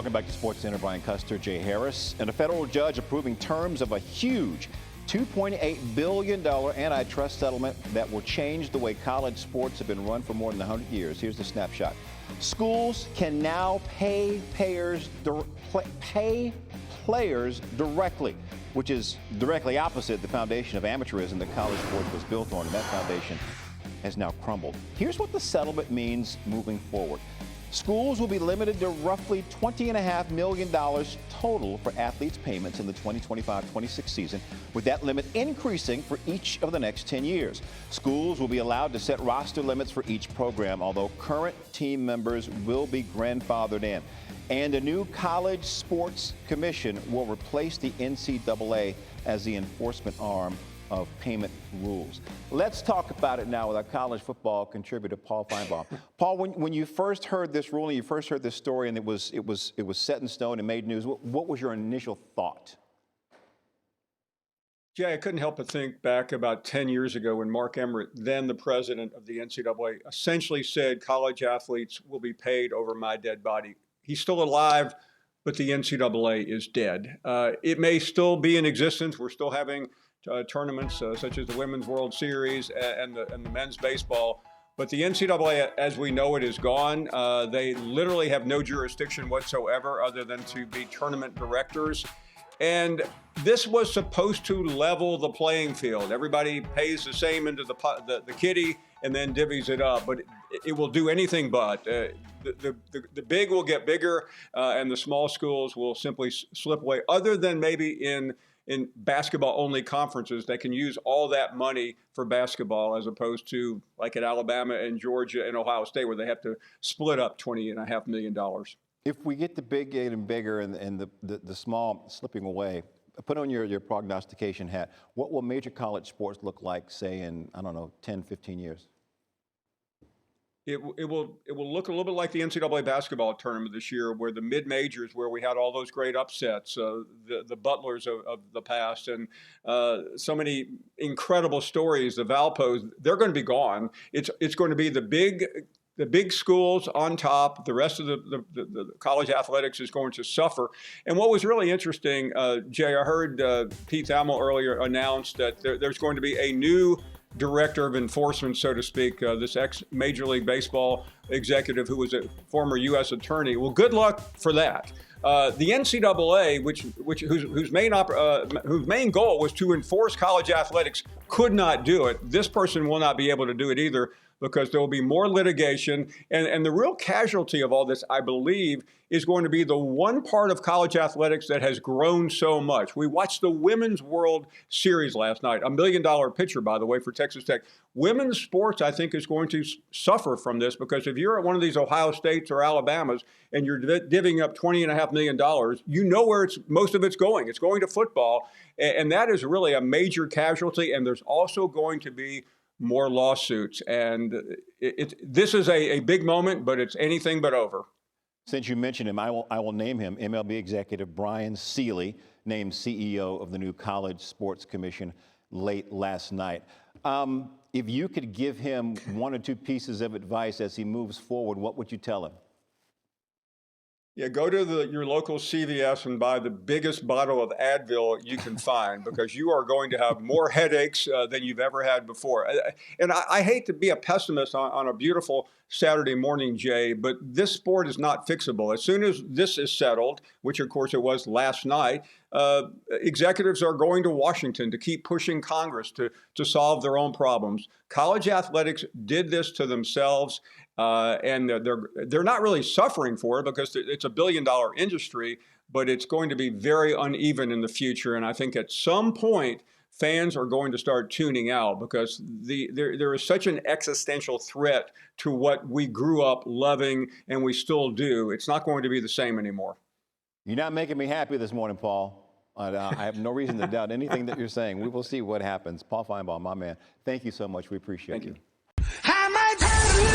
Welcome back to SportsCenter. Brian Custer, Jay Harris, and a federal judge approving terms of a huge $2.8 billion antitrust settlement that will change the way college sports have been run for more than 100 years. Here's the snapshot. Schools can now pay players directly, which is directly opposite the foundation of amateurism that college sports was built on, and that foundation has now crumbled. Here's what the settlement means moving forward. Schools will be limited to roughly $20.5 million total for athletes' payments in the 2025-26 season, with that limit increasing for each of the next 10 years. Schools will be allowed to set roster limits for each program, although current team members will be grandfathered in. And a new college sports commission will replace the NCAA as the enforcement arm of payment rules. Let's talk about it now with our college football contributor, Paul Finebaum. Paul, when you first heard this ruling, you first heard this story, and it was set in stone and made news, what was your initial thought? Jay, I couldn't help but think back about 10 years ago when Mark Emmert, then the president of the NCAA, essentially said college athletes will be paid over my dead body. He's still alive, but the NCAA is dead. It may still be in existence. We're still having tournaments such as the Women's World Series and the men's baseball. But the NCAA, as we know it, is gone. They literally have no jurisdiction whatsoever other than to be tournament directors. And this was supposed to level the playing field. Everybody pays the same into the kitty and then divvies it up. But it will do anything but. The big will get bigger and the small schools will simply slip away, other than maybe in basketball-only conferences that can use all that money for basketball, as opposed to like at Alabama and Georgia and Ohio State, where they have to split up $20.5 million. If we get the big getting bigger and the small slipping away, put on your prognostication hat. What will major college sports look like, say, in, 10, 15 years? It will look a little bit like the NCAA basketball tournament this year, where the mid-majors, where we had all those great upsets, the Butlers of the past, and so many incredible stories, the Valpos, they're going to be gone. It's going to be the big schools on top. The rest of the college athletics is going to suffer. And what was really interesting, Jay, I heard Pete Thamel earlier announce that there's going to be a new director of enforcement, so to speak, this ex-Major League Baseball executive who was a former U.S. attorney. Well, good luck for that. The NCAA, whose main goal was to enforce college athletics, could not do it. This person will not be able to do it either, because there will be more litigation. And the real casualty of all this, I believe, is going to be the one part of college athletics that has grown so much. We watched the Women's World Series last night, $1 million pitcher, by the way, for Texas Tech. Women's sports, I think, is going to suffer from this, because if you're at one of these Ohio States or Alabamas and you're divvying up $20.5 million, you know where most of it's going. It's going to football. And that is really a major casualty. And there's also going to be more lawsuits. And this is a big moment, but it's anything but over. Since you mentioned him, I will name him. MLB executive Brian Seeley, named CEO of the new College Sports Commission late last night. If you could give him one or two pieces of advice as he moves forward, what would you tell him? Yeah, go to your local CVS and buy the biggest bottle of Advil you can find, because you are going to have more headaches than you've ever had before. And I hate to be a pessimist on a beautiful Saturday morning, Jay, but this sport is not fixable. As soon as this is settled, which of course it was last night, executives are going to Washington to keep pushing Congress to solve their own problems. College athletics did this to themselves. And they're not really suffering for it, because it's $1 billion industry, but it's going to be very uneven in the future. And I think at some point, fans are going to start tuning out, because there is such an existential threat to what we grew up loving and we still do. It's not going to be the same anymore. You're not making me happy this morning, Paul. I have no reason to doubt anything that you're saying. We will see what happens. Paul Finebaum, my man, thank you so much. We appreciate you. Thank you.